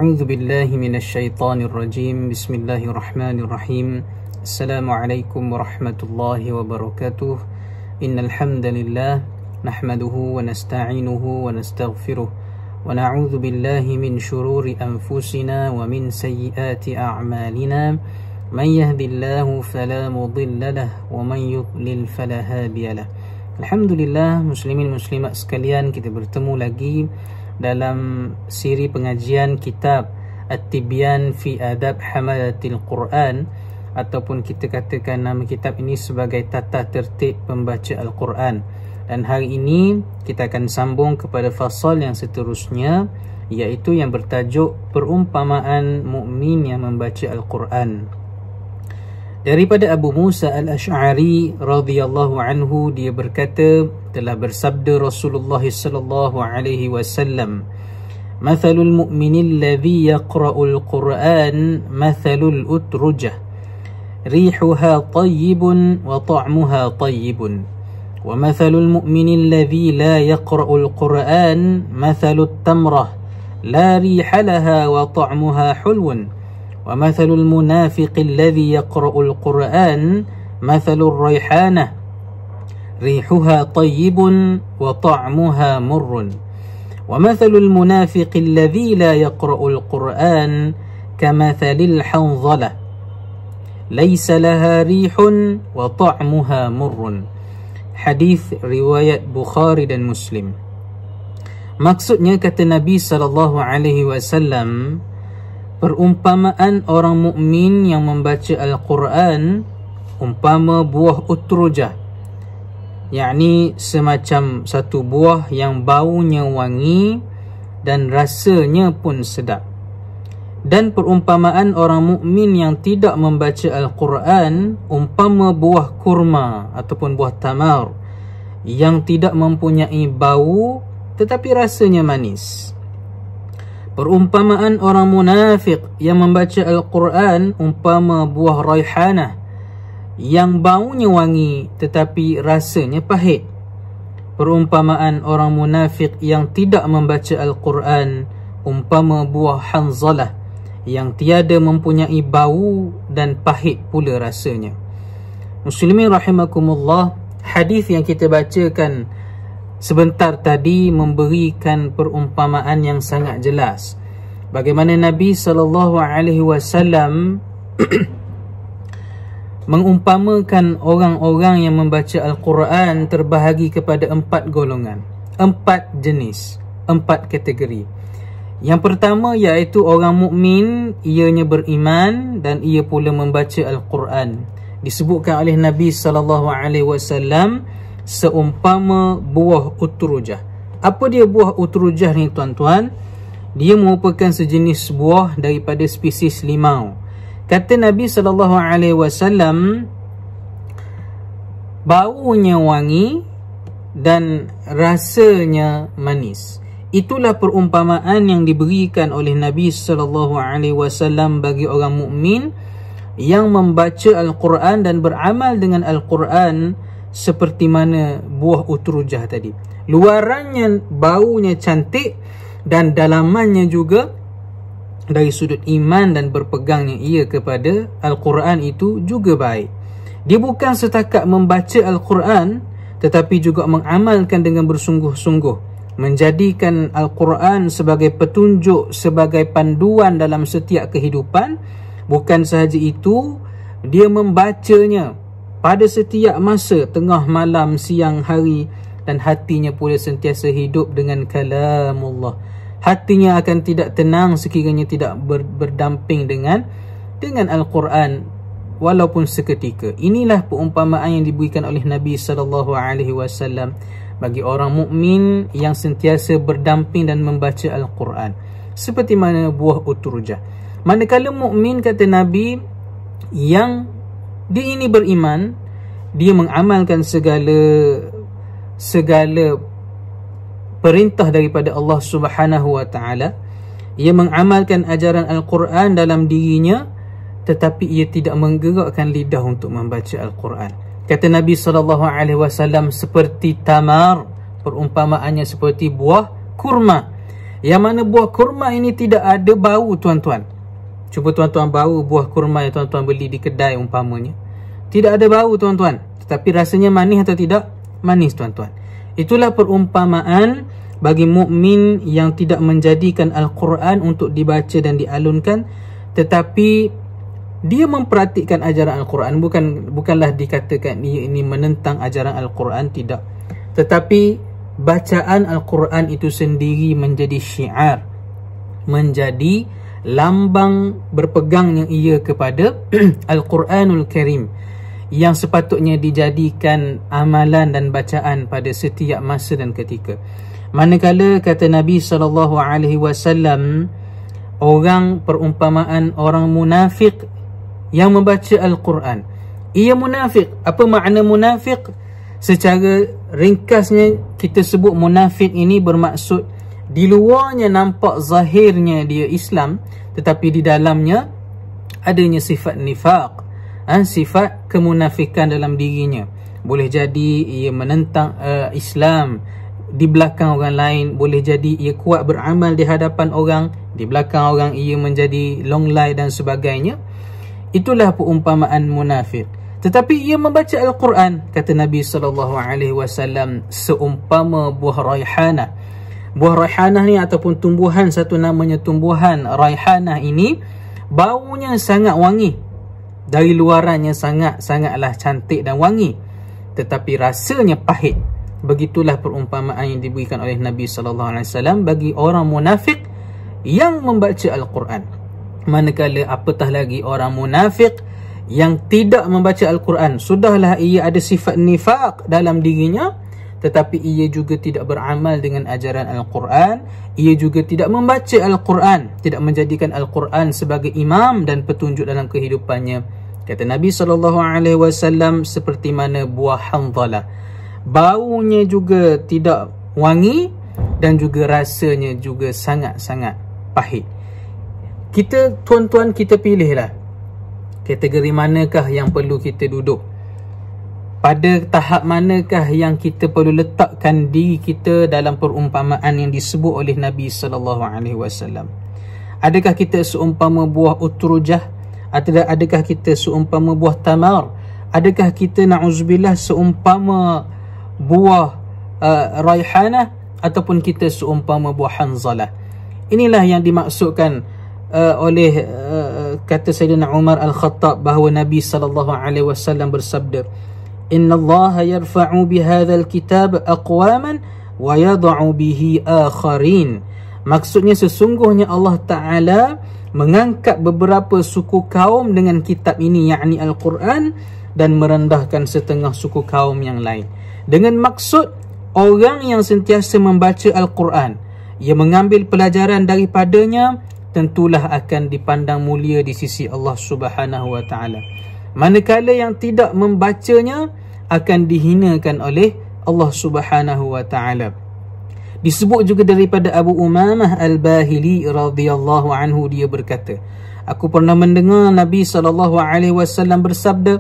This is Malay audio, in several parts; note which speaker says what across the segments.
Speaker 1: أعوذ بالله من الشيطان الرجيم بسم الله الرحمن الرحيم السلام عليكم ورحمة الله وبركاته إن الحمد لله نحمده ونستعينه ونستغفره ونعوذ بالله من شرور أنفسنا ومن سيئات أعمالنا من يهد الله فلا مضل له ومن يضلل فلا هادي له. Alhamdulillah, muslimin muslimat sekalian, kita bertemu lagi dalam siri pengajian kitab At-Tibyan fi Adab Hamalatil Quran, ataupun kita katakan nama kitab ini sebagai Tata Tertib Pembaca Al-Quran. Dan hari ini kita akan sambung kepada fasal yang seterusnya, iaitu yang bertajuk Perumpamaan Mukmin yang Membaca Al-Quran. Daripada Abu Musa Al-Ash'ari radhiyallahu anhu, dia berkata, telah bersabda Rasulullah sallallahu alaihi wasallam, "Mathalul mu'minil ladzi yaqra'ul Qur'an mathalul utrujah, rihuha tayyibun wa ta'muha tayyibun, wa mathalul mu'minil ladzi la yaqra'ul Qur'an mathalut tamrah, la riha laha wa ta'muha hulwun. ومثل المنافق الذي يقرأ القرآن مثل الريحانة ريحها طيب وطعمها مر ومثل المنافق الذي لا يقرأ القرآن كمثل الحنظلة ليس لها ريح وطعمها مر." Hadis riwayat Bukhari dan Muslim. Maksudnya, kata Nabi SAW, perumpamaan orang mukmin yang membaca Al-Quran umpama buah utrujah, yakni semacam satu buah yang baunya wangi dan rasanya pun sedap. Dan perumpamaan orang mukmin yang tidak membaca Al-Quran umpama buah kurma ataupun buah tamar yang tidak mempunyai bau tetapi rasanya manis. Perumpamaan orang munafik yang membaca Al-Quran umpama buah raihanah yang baunya wangi tetapi rasanya pahit. Perumpamaan orang munafik yang tidak membaca Al-Quran umpama buah hanzalah yang tiada mempunyai bau dan pahit pula rasanya. Muslimin rahimakumullah, hadis yang kita bacakan sebentar tadi memberikan perumpamaan yang sangat jelas bagaimana Nabi SAW mengumpamakan orang-orang yang membaca Al-Quran terbahagi kepada 4 golongan, 4 jenis, 4 kategori. Yang pertama iaitu orang mukmin, ianya beriman dan ia pula membaca Al-Quran. Disebutkan oleh Nabi SAW seumpama buah utrujah. Apa dia buah utrujah ni, tuan-tuan? Dia merupakan sejenis buah daripada spesies limau. Kata Nabi SAW, baunya wangi dan rasanya manis. Itulah perumpamaan yang diberikan oleh Nabi SAW bagi orang mukmin yang membaca Al-Quran dan beramal dengan Al-Quran, seperti mana buah utrujah tadi. Luarannya baunya cantik dan dalamannya juga dari sudut iman dan berpegangnya ia kepada Al-Quran itu juga baik. Dia bukan setakat membaca Al-Quran tetapi juga mengamalkan dengan bersungguh-sungguh, menjadikan Al-Quran sebagai petunjuk, sebagai panduan dalam setiap kehidupan. Bukan sahaja itu, dia membacanya pada setiap masa, tengah malam, siang, hari, dan hatinya pula sentiasa hidup dengan kalamullah. Hatinya akan tidak tenang sekiranya tidak berdamping dengan Al-Quran walaupun seketika. Inilah perumpamaan yang diberikan oleh Nabi SAW bagi orang mukmin yang sentiasa berdamping dan membaca Al-Quran, seperti mana buah utrujah. Manakala mukmin, kata Nabi, yang dia ini beriman, dia mengamalkan segala perintah daripada Allah Subhanahu wa taala. Ia mengamalkan ajaran Al-Quran dalam dirinya, tetapi ia tidak menggerakkan lidah untuk membaca Al-Quran. Kata Nabi SAW, seperti tamar, perumpamaannya seperti buah kurma Yang mana buah kurma ini tidak ada bau, tuan-tuan. Cuba tuan-tuan bau buah kurma yang tuan-tuan beli di kedai umpamanya. Tidak ada bau, tuan-tuan. Tetapi rasanya manis atau tidak? Manis, tuan-tuan. Itulah perumpamaan bagi mukmin yang tidak menjadikan Al-Quran untuk dibaca dan dialunkan, tetapi dia memperhatikan ajaran Al-Quran. Bukanlah dikatakan dia ini menentang ajaran Al-Quran, tidak. Tetapi bacaan Al-Quran itu sendiri menjadi syiar, menjadi lambang berpegangnya ia kepada Al-Quranul Karim, yang sepatutnya dijadikan amalan dan bacaan pada setiap masa dan ketika. Manakala kata Nabi SAW, orang perumpamaan orang munafik yang membaca Al-Quran, ia munafik. Apa makna munafik? Secara ringkasnya kita sebut munafik ini bermaksud di luarnya nampak zahirnya dia Islam, tetapi di dalamnya adanya sifat nifaq, sifat kemunafikan dalam dirinya. Boleh jadi ia menentang Islam di belakang orang lain, boleh jadi ia kuat beramal di hadapan orang, di belakang orang ia menjadi longlai dan sebagainya. Itulah perumpamaan munafik. Tetapi ia membaca Al-Quran, kata Nabi SAW, seumpama buah raihanah. Buah raihanah ni ataupun tumbuhan, satu namanya tumbuhan raihanah ini, baunya sangat wangi. Dari luarannya sangatlah cantik dan wangi, tetapi rasanya pahit. Begitulah perumpamaan yang diberikan oleh Nabi SAW bagi orang munafik yang membaca Al-Quran. Manakala apatah lagi orang munafik yang tidak membaca Al-Quran. Sudahlah ia ada sifat nifaq dalam dirinya, tetapi ia juga tidak beramal dengan ajaran Al-Quran. Ia juga tidak membaca Al-Quran, tidak menjadikan Al-Quran sebagai imam dan petunjuk dalam kehidupannya. Kata Nabi SAW, seperti mana buah Hanzalah, baunya juga tidak wangi dan juga rasanya juga sangat-sangat pahit. Kita, tuan-tuan, kita pilihlah kategori manakah yang perlu kita duduk, pada tahap manakah yang kita perlu letakkan diri kita dalam perumpamaan yang disebut oleh Nabi SAW. Adakah kita seumpama buah utrujah, atau adakah kita seumpama buah tamar? Adakah kita na'udzubillah seumpama buah raihanah, ataupun kita seumpama buah hanzalah? Inilah yang dimaksudkan oleh kata Sayyidina Umar Al-Khattab, bahawa Nabi SAW bersabda, Inna Allah yarfa'u bihadzal kitab aqwaman wa yad'u bihi akharin. Maksudnya sesungguhnya Allah Ta'ala mengangkat beberapa suku kaum dengan kitab ini, yakni Al-Quran, dan merendahkan setengah suku kaum yang lain. Dengan maksud orang yang sentiasa membaca Al-Quran, ia mengambil pelajaran daripadanya, tentulah akan dipandang mulia di sisi Allah Subhanahu wa Ta'ala. Manakala yang tidak membacanya akan dihinakan oleh Allah Subhanahu wa Ta'ala. Disebut juga daripada Abu Umamah Al-Bahili radhiyallahu anhu, dia berkata, aku pernah mendengar Nabi SAW bersabda,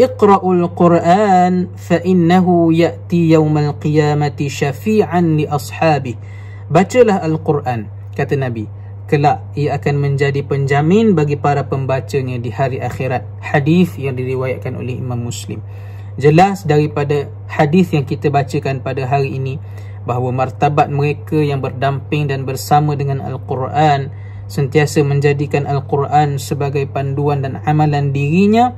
Speaker 1: Iqra'ul Quran fa innahu ya'ti yawmal qiyamati syafi'an li ashabih. Bacalah Al-Quran, kata Nabi, kelak ia akan menjadi penjamin bagi para pembacanya di hari akhirat. Hadis yang diriwayatkan oleh Imam Muslim. Jelas daripada hadis yang kita bacakan pada hari ini, bahawa martabat mereka yang berdamping dan bersama dengan Al-Quran, sentiasa menjadikan Al-Quran sebagai panduan dan amalan dirinya,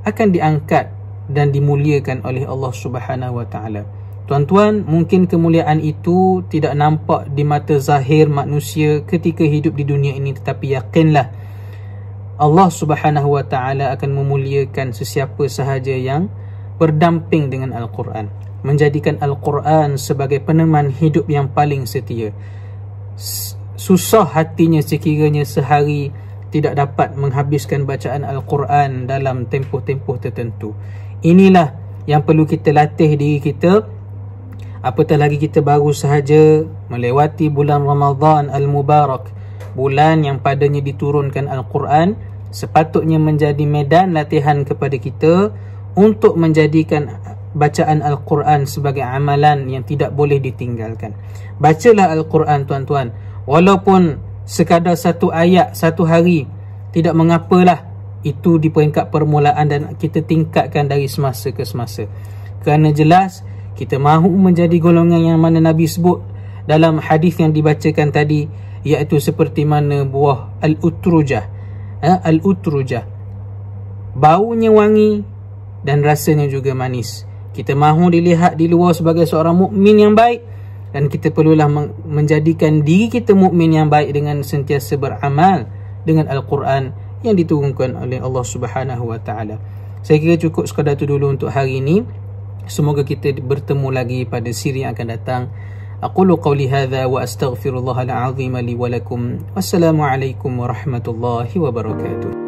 Speaker 1: akan diangkat dan dimuliakan oleh Allah Subhanahu wa Ta'ala. Tuan-tuan, mungkin kemuliaan itu tidak nampak di mata zahir manusia ketika hidup di dunia ini, tetapi yakinlah Allah Subhanahu wa Ta'ala akan memuliakan sesiapa sahaja yang berdamping dengan Al-Quran, menjadikan Al-Quran sebagai peneman hidup yang paling setia. Susah hatinya sekiranya sehari tidak dapat menghabiskan bacaan Al-Quran dalam tempoh-tempoh tertentu. Inilah yang perlu kita latih diri kita. Apatah lagi kita baru sahaja melewati bulan Ramadan Al-Mubarak, bulan yang padanya diturunkan Al-Quran. Sepatutnya menjadi medan latihan kepada kita untuk menjadikan bacaan Al-Quran sebagai amalan yang tidak boleh ditinggalkan. Bacalah Al-Quran, tuan-tuan. walaupun sekadar satu ayat satu hari, tidak mengapalah. Itu di peringkat permulaan dan kita tingkatkan dari semasa ke semasa. Kerana jelas kita mahu menjadi golongan yang mana Nabi sebut dalam hadis yang dibacakan tadi, iaitu seperti mana buah al-utrujah. Al-utrujah, baunya wangi dan rasanya juga manis. Kita mahu dilihat di luar sebagai seorang mukmin yang baik, dan kita perlulah menjadikan diri kita mukmin yang baik dengan sentiasa beramal dengan Al-Quran yang diturunkan oleh Allah Subhanahu wa taala. Saya kira cukup sekadar itu dulu untuk hari ini. Semoga kita bertemu lagi pada siri yang akan datang. Aqulu qawli hadha wa astaghfirullahal azim li wa lakum. Wassalamualaikum warahmatullahi wabarakatuh.